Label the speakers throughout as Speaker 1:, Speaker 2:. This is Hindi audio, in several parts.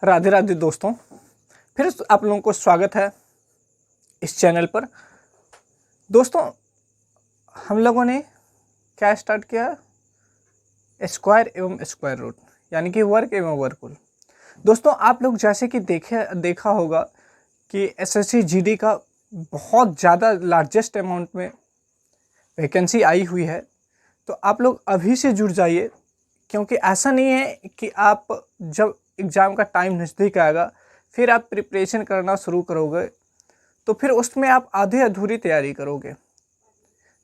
Speaker 1: राधे राधे दोस्तों, फिर आप लोगों को स्वागत है इस चैनल पर। दोस्तों, हम लोगों ने क्या स्टार्ट किया? स्क्वायर एवं स्क्वायर रूट, यानी कि वर्ग एवं वर्गमूल। दोस्तों, आप लोग जैसे कि देखा होगा कि एसएससी जीडी का बहुत ज़्यादा लार्जेस्ट अमाउंट में वैकेंसी आई हुई है। तो आप लोग अभी से जुड़ जाइए, क्योंकि ऐसा नहीं है कि आप जब एग्ज़ाम का टाइम नज़दीक आएगा फिर आप प्रिपरेशन करना शुरू करोगे तो फिर उसमें आप आधे अधूरी तैयारी करोगे।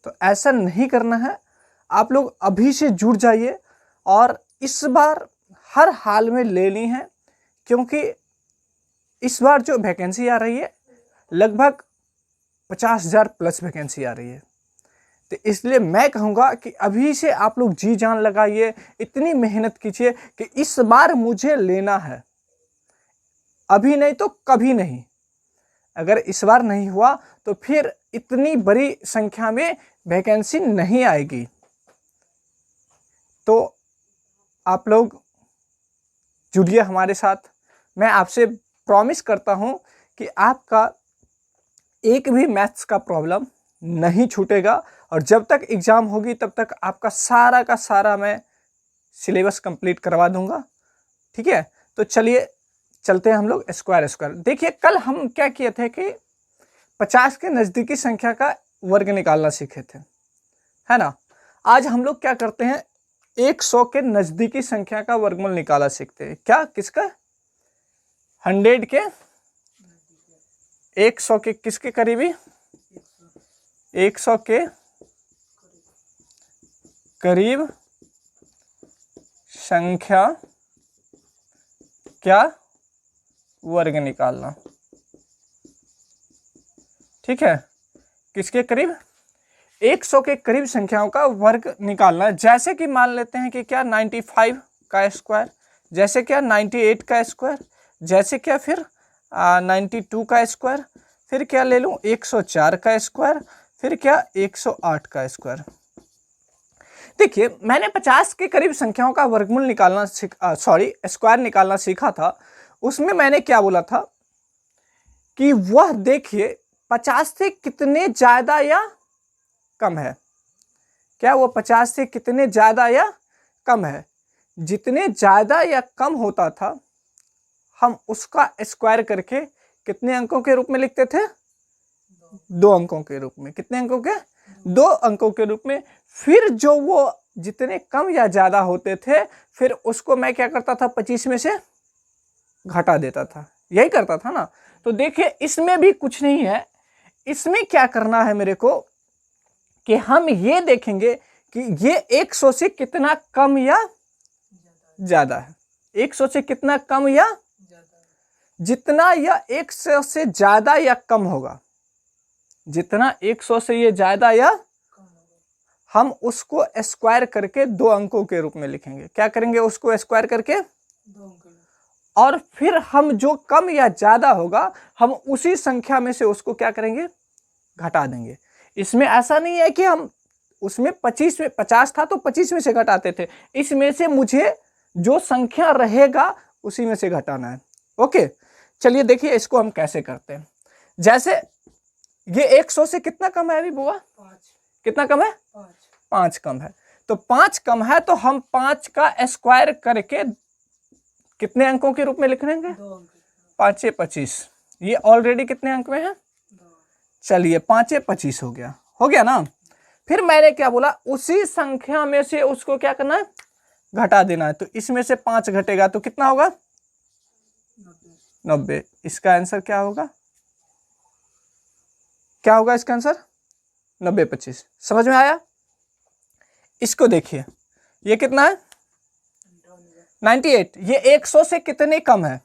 Speaker 1: तो ऐसा नहीं करना है, आप लोग अभी से जुड़ जाइए और इस बार हर हाल में लेनी है, क्योंकि इस बार जो वैकेंसी आ रही है लगभग 50,000 प्लस वैकेंसी आ रही है। तो इसलिए मैं कहूँगा कि अभी से आप लोग जी जान लगाइए, इतनी मेहनत कीजिए कि इस बार मुझे लेना है, अभी नहीं तो कभी नहीं। अगर इस बार नहीं हुआ तो फिर इतनी बड़ी संख्या में वैकेंसी नहीं आएगी। तो आप लोग जुड़िए हमारे साथ। मैं आपसे प्रॉमिस करता हूँ कि आपका एक भी मैथ्स का प्रॉब्लम नहीं छूटेगा, और जब तक एग्ज़ाम होगी तब तक आपका सारा का सारा मैं सिलेबस कंप्लीट करवा दूंगा। ठीक है, तो चलिए चलते हैं हम लोग स्क्वायर। देखिए, कल हम क्या किए थे कि 50 के नज़दीकी संख्या का वर्ग निकालना सीखे थे, है ना। आज हम लोग क्या करते हैं, 100 के नज़दीकी संख्या का वर्गमूल निकाला सीखते हैं। क्या? किसका? 100 के 100 के किसके करीबी? 100 के करीब संख्या क्या वर्ग निकालना। ठीक है, किसके करीब? 100 के करीब संख्याओं का वर्ग निकालना। जैसे कि मान लेते हैं कि क्या 95 का स्क्वायर, जैसे क्या 98 का स्क्वायर, जैसे क्या फिर 92 का स्क्वायर, फिर क्या ले लूँ 104 का स्क्वायर, फिर क्या 108 का स्क्वायर। देखिए, मैंने 50 के करीब संख्याओं का वर्गमूल निकालना स्क्वायर निकालना सीखा था। उसमें मैंने क्या बोला था कि वह देखिए 50 से कितने ज़्यादा या कम है। क्या वो 50 से कितने ज़्यादा या कम है? जितने ज़्यादा या कम होता था हम उसका स्क्वायर करके कितने अंकों के रूप में लिखते थे? 2 अंकों के रूप में। कितने अंकों के? 2 अंकों के रूप में। फिर जो वो जितने कम या ज़्यादा होते थे फिर उसको मैं क्या करता था, 25 में से घटा देता था। यही करता था ना। तो देखिए, इसमें भी कुछ नहीं है। इसमें क्या करना है मेरे को कि हम ये देखेंगे कि ये 100 से कितना कम या ज़्यादा है। 100 से कितना कम या जितना या 100 से ज़्यादा या कम होगा, जितना 100 से ये ज़्यादा या हम उसको स्क्वायर करके 2 अंकों के रूप में लिखेंगे। क्या करेंगे? उसको स्क्वायर करके
Speaker 2: 2 अंक।
Speaker 1: और फिर हम जो कम या ज़्यादा होगा हम उसी संख्या में से उसको क्या करेंगे? घटा देंगे। इसमें ऐसा नहीं है कि हम उसमें 25 में 50 था तो 25 में से घटाते थे। इसमें से मुझे जो संख्या रहेगा उसी में से घटाना है। ओके, चलिए देखिए इसको हम कैसे करते हैं। जैसे ये 100 से कितना कम है अभी बुआ?
Speaker 2: 5।
Speaker 1: कितना कम है?
Speaker 2: 5।
Speaker 1: 5 कम है। तो 5 कम है तो हम 5 का स्क्वायर करके कितने अंकों के रूप में लिख लेंगे?
Speaker 2: 2 अंक।
Speaker 1: 5 से 25। ये ऑलरेडी कितने अंक में है?
Speaker 2: 2।
Speaker 1: चलिए 5 से 25 हो गया ना। फिर मैंने क्या बोला, उसी संख्या में से उसको क्या करना है? घटा देना है। तो इसमें से 5 घटेगा तो कितना होगा? 90। इसका आंसर क्या होगा? क्या होगा इसका आंसर? 90 25। समझ में आया? इसको देखिए, ये कितना है? 98। ये 100 से कितने कम है?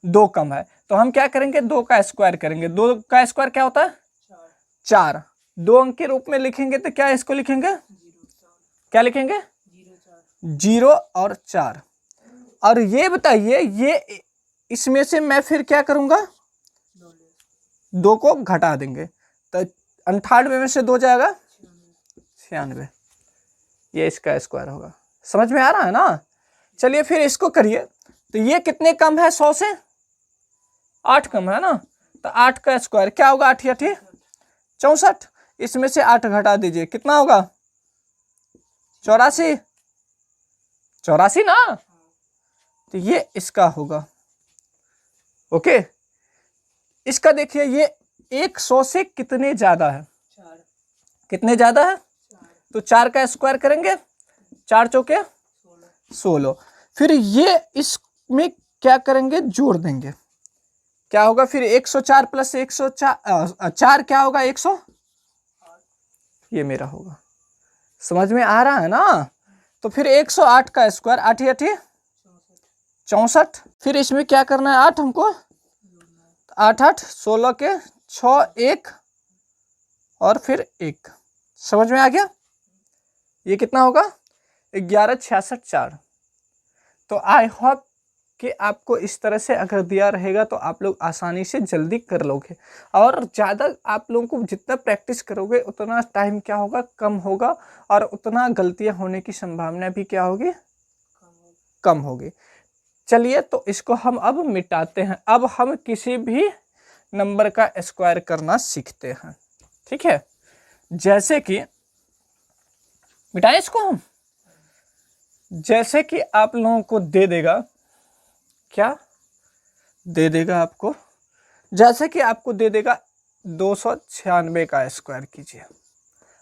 Speaker 1: 2 कम है। तो हम क्या करेंगे? 2 का स्क्वायर करेंगे। 2 का स्क्वायर क्या होता है? 4। 2 अंक के रूप में लिखेंगे तो क्या इसको लिखेंगे?
Speaker 2: 0
Speaker 1: क्या लिखेंगे? 0 और 4। और ये बताइए, ये इसमें से मैं फिर क्या करूंगा? 2 को घटा देंगे तो 98 में से 2 जाएगा 96। ये इसका स्क्वायर होगा। समझ में आ रहा है ना? चलिए फिर इसको करिए। तो ये कितने कम है 100 से? 8 कम है ना, तो 8 का स्क्वायर क्या होगा? 8 8 64। इसमें से 8 घटा दीजिए, कितना होगा? 84। 84 ना, तो ये इसका होगा। ओके, इसका देखिए ये 100 से कितने ज्यादा है? कितने ज्यादा है? तो 4 का स्क्वायर करेंगे, 4 चौके 16। फिर ये इसमें क्या करेंगे? जोड़ देंगे, क्या होगा फिर? 104 प्लस 104 4 क्या होगा? 100, ये मेरा होगा। समझ में आ रहा है ना? तो फिर 108 का स्क्वायर 8 8 64। फिर इसमें क्या करना है? 8 हमको, 8 8 16 के 6 1 और फिर 1। समझ में आ गया? ये कितना होगा? 11 66 4। तो आई होप कि आपको इस तरह से अगर दिया रहेगा तो आप लोग आसानी से जल्दी कर लोगे, और ज़्यादा आप लोगों को जितना प्रैक्टिस करोगे उतना टाइम क्या होगा? कम होगा, और उतना गलतियां होने की संभावना भी क्या होगी? कम होगी। चलिए, तो इसको हम अब मिटाते हैं। अब हम किसी भी नंबर का स्क्वायर करना सीखते हैं, ठीक है? जैसे कि मिटाएं इसको हम, जैसे कि आप लोगों को दे देगा, क्या दे देगा आपको? जैसे कि आपको दे देगा 296 का स्क्वायर कीजिए,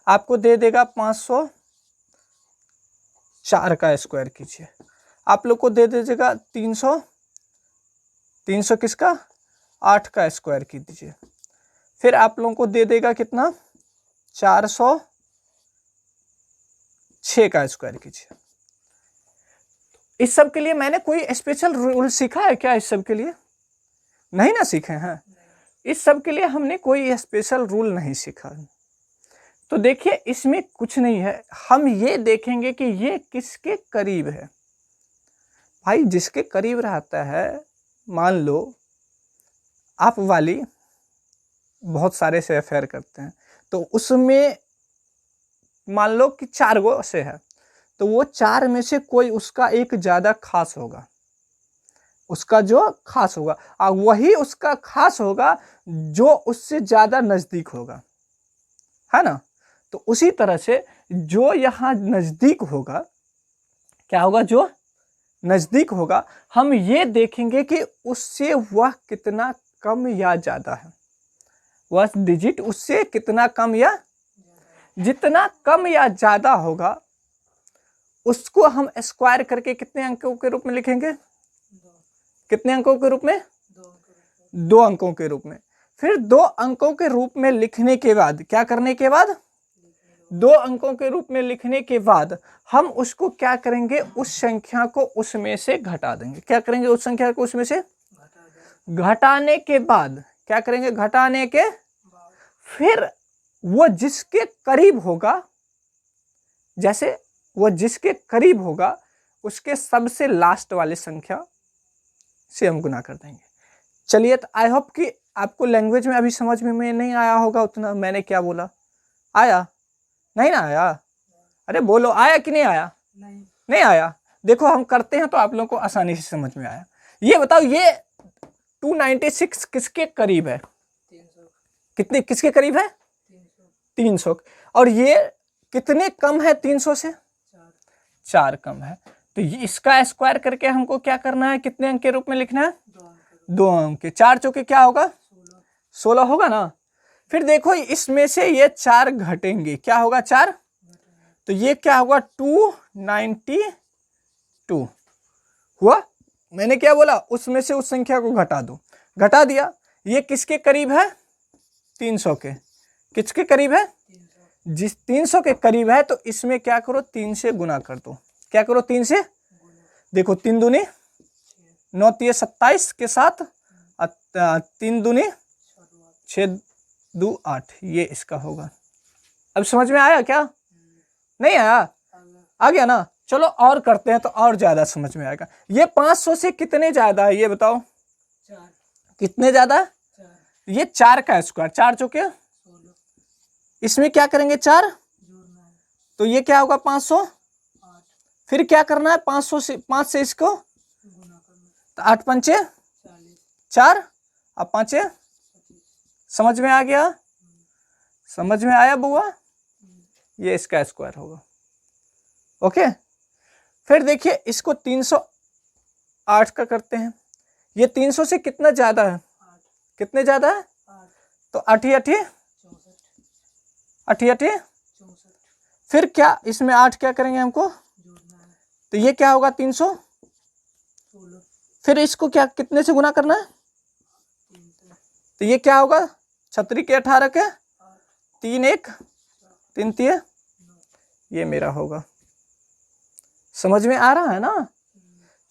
Speaker 1: आपको दे देगा 504 का स्क्वायर कीजिए, आप लोग को दे दीजिएगा 300 किसका? 8 का स्क्वायर कीजिए। फिर आप लोगों को दे देगा कितना? 406 का स्क्वायर कीजिए। इस सब के लिए मैंने कोई स्पेशल रूल सीखा है क्या? इस सब के लिए नहीं ना सीखे हैं। इस सब के लिए हमने कोई स्पेशल रूल नहीं सीखा। तो देखिए, इसमें कुछ नहीं है, हम ये देखेंगे कि ये किसके करीब है। भाई जिसके करीब रहता है, मान लो आप वाली बहुत सारे से अफेयर करते हैं, तो उसमें मान लो कि 4 गो से है, तो वो 4 में से कोई उसका एक ज्यादा खास होगा, उसका जो खास होगा, और वही उसका खास होगा जो उससे ज्यादा नजदीक होगा, है ना? तो उसी तरह से जो यहाँ नजदीक होगा, क्या होगा? जो नजदीक होगा, हम ये देखेंगे कि उससे वह कितना कम या ज्यादा है, वह डिजिट उससे कितना कम या जितना कम या ज्यादा होगा, उसको हम स्क्वायर करके कितने अंकों के रूप में लिखेंगे? कितने अंकों के रूप में? 2 अंकों के रूप में। फिर 2 अंकों के रूप में लिखने के बाद क्या करने के बाद? 2 अंकों के रूप में लिखने के बाद हम उसको क्या करेंगे? उस संख्या को उसमें से घटा देंगे। क्या करेंगे? उस संख्या को उसमें से घटाने के बाद क्या करेंगे? घटाने के फिर वो जिसके करीब होगा, जैसे वो जिसके करीब होगा उसके सबसे लास्ट वाली संख्या से हम गुना कर देंगे। चलिए, तो आई होप कि आपको लैंग्वेज में अभी समझ में नहीं आया होगा उतना मैंने क्या बोला। आया? नहीं ना आया? अरे बोलो, आया कि नहीं आया? नहीं आया? देखो हम करते हैं तो आप लोगों को आसानी से समझ में आया। ये बताओ, ये 296 किसके करीब है? कितने किसके करीब है? 300। और ये कितने कम है 300 से? 4 कम है। तो ये इसका स्क्वायर करके हमको क्या करना है? कितने अंक के रूप में लिखना है? 2 अंक के। 4 चौके क्या होगा? 16 होगा ना। फिर देखो इसमें से ये 4 घटेंगे, क्या होगा? 4, तो ये क्या होगा? 292 हुआ। मैंने क्या बोला? उसमें से उस संख्या को घटा दो, घटा दिया। ये किसके करीब है? 300 के। किसके करीब है? जिस 300 के करीब है, तो इसमें क्या करो? 3 से गुना कर दो। क्या करो? 3 से। देखो 3 दूनी 9 3 27 के साथ 3 दूनी 6 2 8, ये इसका होगा। अब समझ में आया क्या? नहीं आया? आ गया ना। चलो और करते हैं तो और ज्यादा समझ में आएगा। ये 500 से कितने ज्यादा है? ये बताओ।
Speaker 2: 4।
Speaker 1: कितने ज्यादा? 4। ये 4 का स्क्वायर, 4 चौके 16। इसमें क्या करेंगे? 4, तो ये क्या होगा? 500। फिर क्या करना है? 500 से 5 से इसको तो 8 पंचे 4 और 5 समझ में आ गया? समझ में आया बुआ? ये इसका स्क्वायर होगा। ओके, फिर देखिए इसको 308 का करते हैं। ये 300 से कितना ज्यादा है? कितने ज्यादा है? तो 8 8 फिर क्या इसमें 8 क्या करेंगे हमको? तो ये क्या होगा 300। फिर इसको क्या कितने से गुना करना है? तो ये क्या होगा? 36 के 18 के 3 1 3 3 ये मेरा होगा। समझ में आ रहा है ना?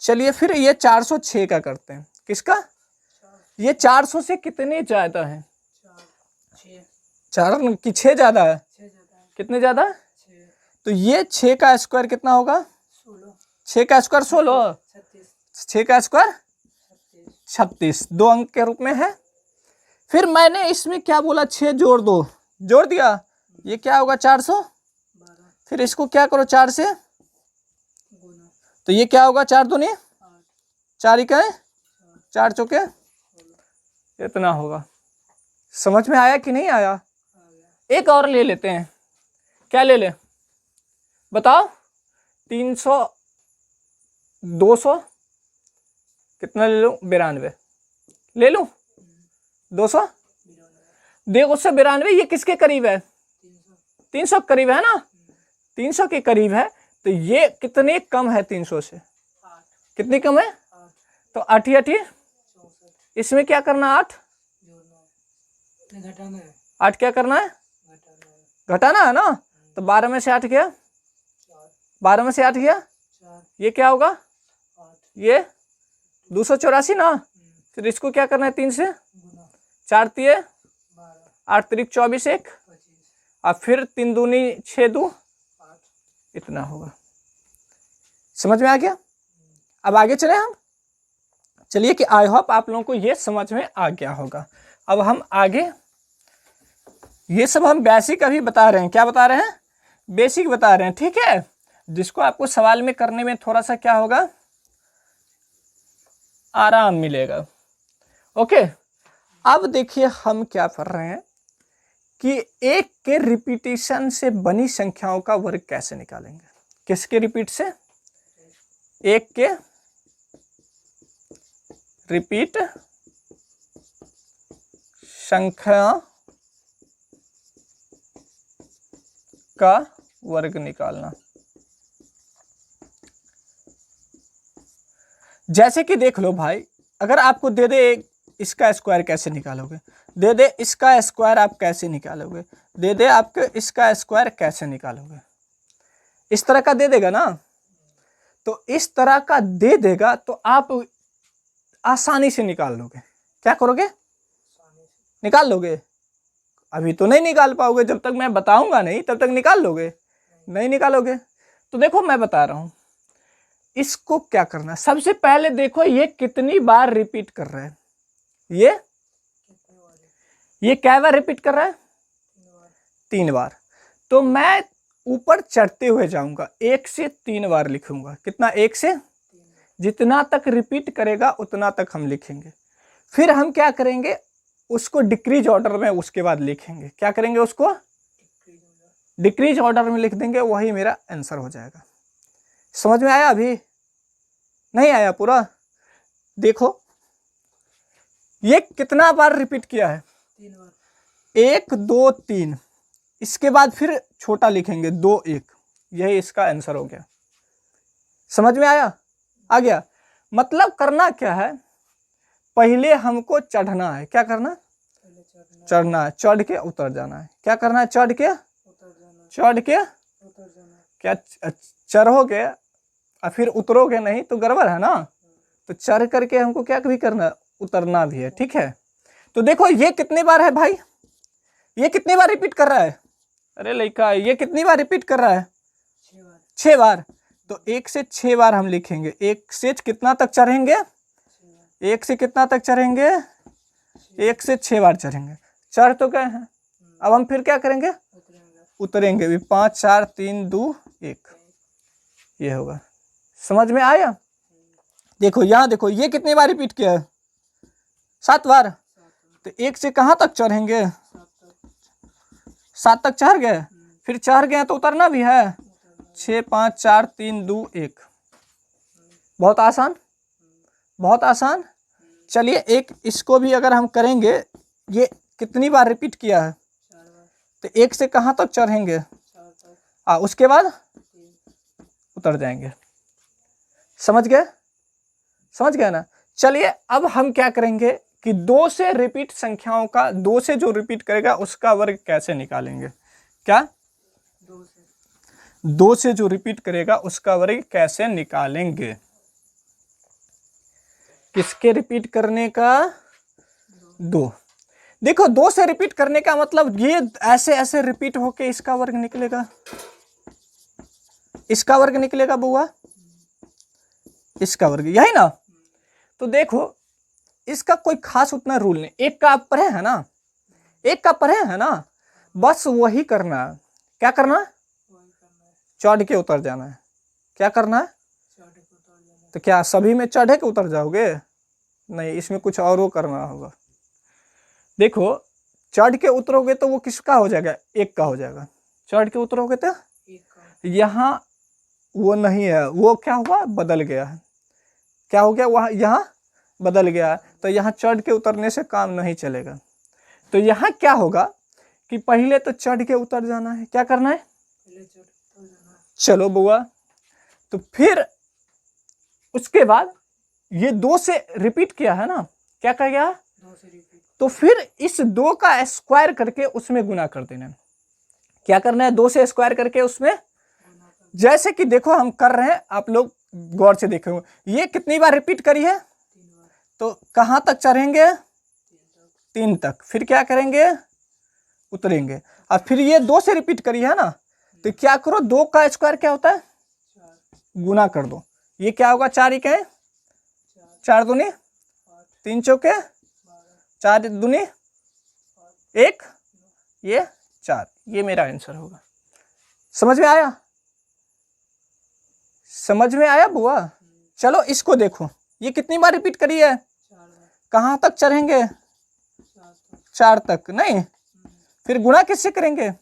Speaker 1: चलिए फिर ये 406 का करते हैं। किसका? ये 400 से कितने ज्यादा है? 4 की 6 ज्यादा है। कितने ज्यादा? तो ये 6 का स्क्वायर कितना होगा? 6 का स्क्वायर 16, 6 का स्क्वायर 36, 2 अंक के रूप में है। फिर मैंने इसमें क्या बोला? 6 जोड़ दो, जोड़ दिया। ये क्या होगा? 400। फिर इसको क्या करो 4 से, तो ये क्या होगा? 4 दूनी 4 इकाई 4 चौके, इतना होगा। समझ में आया कि नहीं आया? एक और ले लेते हैं। क्या ले ले बताओ? 300 200 कितना ले लूं? 92 ले लूं? 200 देखो 292 ये किसके करीब है? 300 के करीब है ना? 300 के करीब है। तो ये कितने कम है 300 से? कितनी कम है? तो 8 इसमें क्या करना? 8 क्या करना है? घटाना है ना? तो 12 में से 8 गया, 12 में से 8 गया, ये क्या होगा? ये 284 ना? फिर इसको क्या करना है? 3 से 4 3 8 3 24 1 और फिर 3 दूनी 6 2 इतना होगा। समझ में आ गया? अब आगे चले हम। चलिए कि आई होप आप लोगों को ये समझ में आ गया होगा। अब हम आगे, ये सब हम बेसिक अभी बता रहे हैं। क्या बता रहे हैं? बेसिक बता रहे हैं, ठीक है? जिसको आपको सवाल में करने में थोड़ा सा क्या होगा? आराम मिलेगा। ओके, अब देखिए हम क्या कर रहे हैं कि एक के रिपीटिशन से बनी संख्याओं का वर्ग कैसे निकालेंगे। किसके रिपीट से? एक के रिपीट संख्या का वर्ग निकालना। जैसे कि देख लो भाई, अगर आपको दे दे इसका स्क्वायर कैसे निकालोगे, दे दे इसका स्क्वायर आप कैसे निकालोगे, दे दे आपके इसका स्क्वायर कैसे निकालोगे? इस तरह का दे देगा ना? तो इस तरह का दे देगा तो आप आसानी से निकाल लोगे। क्या करोगे? निकाल लोगे। अभी तो नहीं निकाल पाओगे, जब तक मैं बताऊंगा नहीं तब तक निकाल लोगे? नहीं निकालोगे। तो देखो मैं बता रहा हूं, इसको क्या करना। सबसे पहले देखो ये कितनी बार रिपीट कर रहा है। ये क्या बार रिपीट कर रहा है? 3 बार। तो मैं ऊपर चढ़ते हुए जाऊंगा, 1 से 3 बार लिखूंगा। कितना? 1 से, जितना तक रिपीट करेगा उतना तक हम लिखेंगे। फिर हम क्या करेंगे? उसको डिक्रीज ऑर्डर में उसके बाद लिखेंगे। क्या करेंगे? उसको डिक्रीज ऑर्डर में लिख देंगे, वही मेरा आंसर हो जाएगा। समझ में आया? अभी नहीं आया पूरा? देखो ये कितना बार रिपीट किया है?
Speaker 2: 3 बार।
Speaker 1: 1 2 3, इसके बाद फिर छोटा लिखेंगे 2 1, यही इसका आंसर हो गया। समझ में आया? आ गया? मतलब करना क्या है? पहले हमको चढ़ना है। क्या करना? चढ़ना है। चढ़ के उतर जाना है। क्या करना है? चढ़ के चढ़ के
Speaker 2: उतर जाना।
Speaker 1: क्या चढ़ोगे और फिर उतरोगे नहीं तो गड़बड़ है ना? तो चढ़ करके हमको क्या भी करना है? उतरना भी है, ठीक है? तो देखो ये कितनी बार है भाई? ये कितनी बार रिपीट कर रहा है? अरे लड़का, ये कितनी बार रिपीट कर रहा है?
Speaker 2: 6 बार।
Speaker 1: 6 बार। तो 1 से 6 बार हम लिखेंगे। 1 से कितना तक चढ़ेंगे? 1 से कितना तक चढ़ेंगे? 1 से 6 बार चढ़ेंगे। चढ़ तो गए हैं, अब हम फिर क्या करेंगे? उतरेंगे भी। 5 4 3 2 1, ये होगा। समझ में आया? देखो यहाँ देखो, ये कितनी बार रिपीट किया है? 7 बार। तो 1 से कहाँ तक चढ़ेंगे? 7 तक चढ़ गए, फिर चढ़ गए तो उतरना भी है। 6 5 4 3 2 1। बहुत आसान, बहुत आसान। चलिए एक इसको भी अगर हम करेंगे, ये कितनी बार रिपीट किया है? तो 1 से कहाँ तक चढ़ेंगे? उसके बाद उतर जाएंगे। समझ गए? समझ गए ना? चलिए अब हम क्या करेंगे कि 2 से रिपीट संख्याओं का, 2 से जो रिपीट करेगा उसका वर्ग कैसे निकालेंगे? क्या? 2 से जो रिपीट करेगा उसका वर्ग कैसे निकालेंगे? किसके रिपीट करने का? 2। देखो 2 से रिपीट करने का मतलब ये ऐसे ऐसे रिपीट होके इसका वर्ग निकलेगा, इसका वर्ग निकलेगा बुआ, इसका वर्ग, यही ना? तो देखो इसका कोई खास उतना रूल नहीं। एक का आप पढ़े है ना, एक का पढ़े है ना, बस वही करना है। क्या करना है? चढ़ के उतर जाना है। क्या करना है? तो क्या सभी में चढ़े के उतर जाओगे? नहीं, इसमें कुछ और वो करना होगा। देखो चढ़ के उतरोगे तो वो किसका हो जाएगा? 1 का हो जाएगा। चढ़ के उतरोगे तो यहाँ वो नहीं है, वो क्या हुआ? बदल गया है। क्या हो गया? वहाँ यहाँ बदल गया है, तो यहाँ चढ़ के उतरने से काम नहीं चलेगा। तो यहाँ क्या होगा कि पहले तो चढ़ के उतर जाना है। क्या करना है? चलो बुआ, तो फिर उसके बाद ये 2 से रिपीट किया है ना, क्या कह गया? 2 से रिपीट। तो फिर इस 2 का स्क्वायर करके उसमें गुना कर देना है। क्या करना है? 2 से स्क्वायर करके उसमें, जैसे कि देखो हम कर रहे हैं, आप लोग गौर से देखो, ये कितनी बार रिपीट करी है? 3 बार। तो कहाँ तक चढ़ेंगे? 3 तक। फिर क्या करेंगे? उतरेंगे। और फिर ये 2 से रिपीट करी है ना, तो क्या करो, 2 का स्क्वायर क्या होता है? 4। गुना कर दो। ये क्या होगा? 4 ही कहें, 4 दूनी 3 चौके 4 दूनी 1, ये 4। ये मेरा आंसर होगा। समझ में आया? समझ में आया बुआ? चलो इसको देखो, ये कितनी बार रिपीट करी है? 4 बार। कहाँ तक चढ़ेंगे? 4 तक। नहीं, फिर गुना किससे करेंगे?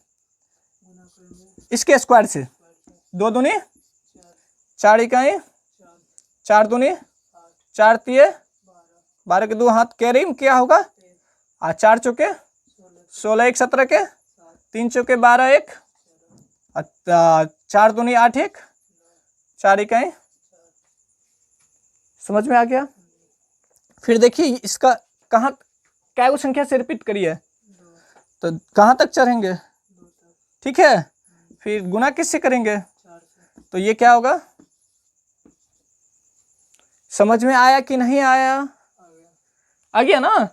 Speaker 1: इसके स्क्वायर से। 2 दूनी 4 इकाई 4 दूनी 4 तिये 12 के 2 हाथ कैरी में क्या होगा? 4 चौके 16, 1 17 के 3 चौके 12, 1 4 दूनी 8, 1 4 इकाई। समझ में आ गया? फिर देखिए इसका कहाँ, क्या वो संख्या से रिपीट करी है? तो कहाँ तक चढ़ेंगे? ठीक है, फिर गुना किससे करेंगे? तो ये क्या होगा? समझ में आया कि नहीं आया? आ गया ना?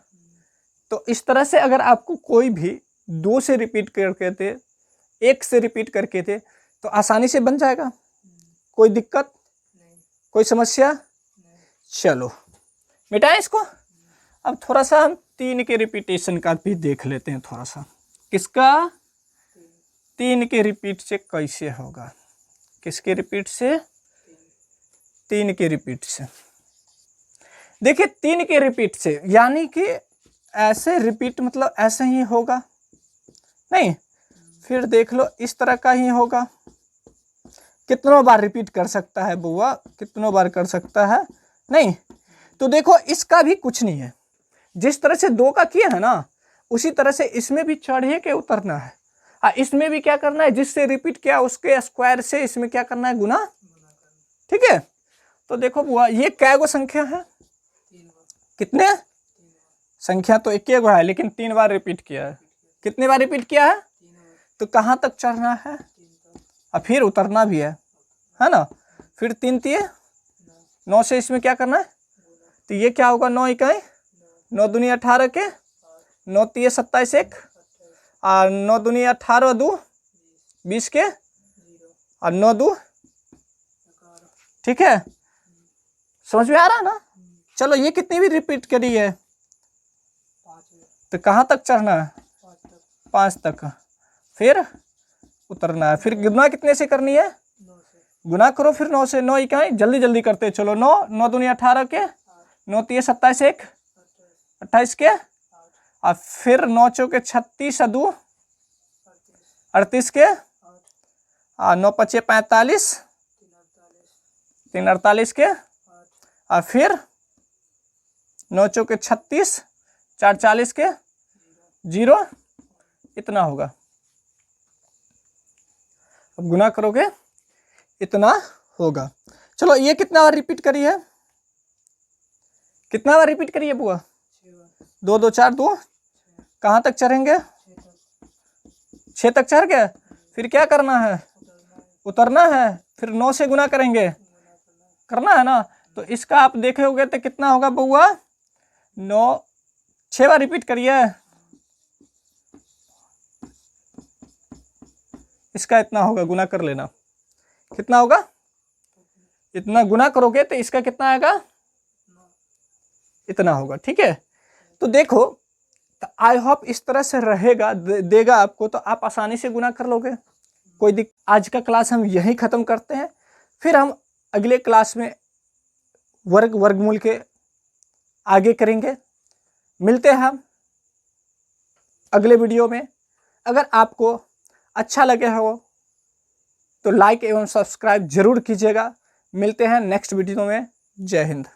Speaker 1: तो इस तरह से अगर आपको कोई भी 2 से रिपीट करके थे, 1 से रिपीट करके थे, तो आसानी से बन जाएगा। कोई दिक्कत नहीं, कोई समस्या नहीं। चलो मिटाएं इसको। अब थोड़ा सा हम 3 के रिपीटेशन का भी देख लेते हैं थोड़ा सा। किसका? 3 के रिपीट से कैसे होगा? किसके रिपीट से? 3 के रिपीट से। देखिए 3 के रिपीट से यानी कि ऐसे रिपीट मतलब ऐसे ही होगा नहीं, फिर देख लो इस तरह का ही होगा। कितनों बार रिपीट कर सकता है बुआ? कितनों बार कर सकता है? नहीं। तो देखो इसका भी कुछ नहीं है, जिस तरह से 2 का किया है ना, उसी तरह से इसमें भी चढ़े के उतरना है। इसमें भी क्या करना है? जिससे रिपीट किया उसके स्क्वायर से इसमें क्या करना है? गुना। ठीक है, तो देखो बुआ ये क्या गो संख्या है? कितने संख्या? तो 1 गो है, लेकिन 3 बार रिपीट किया है। कितने बार रिपीट किया है? तो कहाँ तक चढ़ना है? और फिर उतरना भी है ना? फिर 3 तिये 9 से इसमें क्या करना है? तो ये क्या होगा? 9 इकाई 9 दूनी 18 के 9 तिये 27, 1 और 9 दूनी 18 2 20 के और 9 2। ठीक है, समझ में आ रहा है ना? चलो ये कितनी भी रिपीट करी है, तो कहाँ तक चढ़ना है? 5 तक। फिर उतरना है। फिर गुना कितने से करनी है? गुना करो फिर 9 से, 9 इकाई, जल्दी जल्दी करते चलो। 9 9 दूनी 18 के, 9 तीय 27, 1 28 के, और फिर 9 चौके 36, 2 38 के, और 9 पचे 45, 3 48 के, और फिर 9 चौके 36, 4 40 के, 0, इतना होगा। अब गुना करोगे इतना होगा। चलो ये कितना बार रिपीट करी है, कितना बार रिपीट करिए बुआ? 2 2 4 2, कहाँ तक चढ़ेंगे? 6 तक चढ़ गए। फिर क्या करना है? उतरना है। फिर 9 से गुना करेंगे, करना है ना। तो इसका आप देखे होगे तो कितना होगा बुआ? 9 6 बार रिपीट करिए, इसका इतना होगा, गुना कर लेना। कितना होगा? इतना गुना करोगे तो इसका कितना आएगा? इतना होगा। ठीक है, तो देखो, तो आई होप इस तरह से रहेगा, देगा आपको, तो आप आसानी से गुना कर लोगे, कोई आज का क्लास हम यहीं खत्म करते हैं। फिर हम अगले क्लास में वर्गमूल के आगे करेंगे। मिलते हैं हम अगले वीडियो में। अगर आपको अच्छा लगे हो तो लाइक एवं सब्सक्राइब जरूर कीजिएगा। मिलते हैं नेक्स्ट वीडियो में। जय हिंद।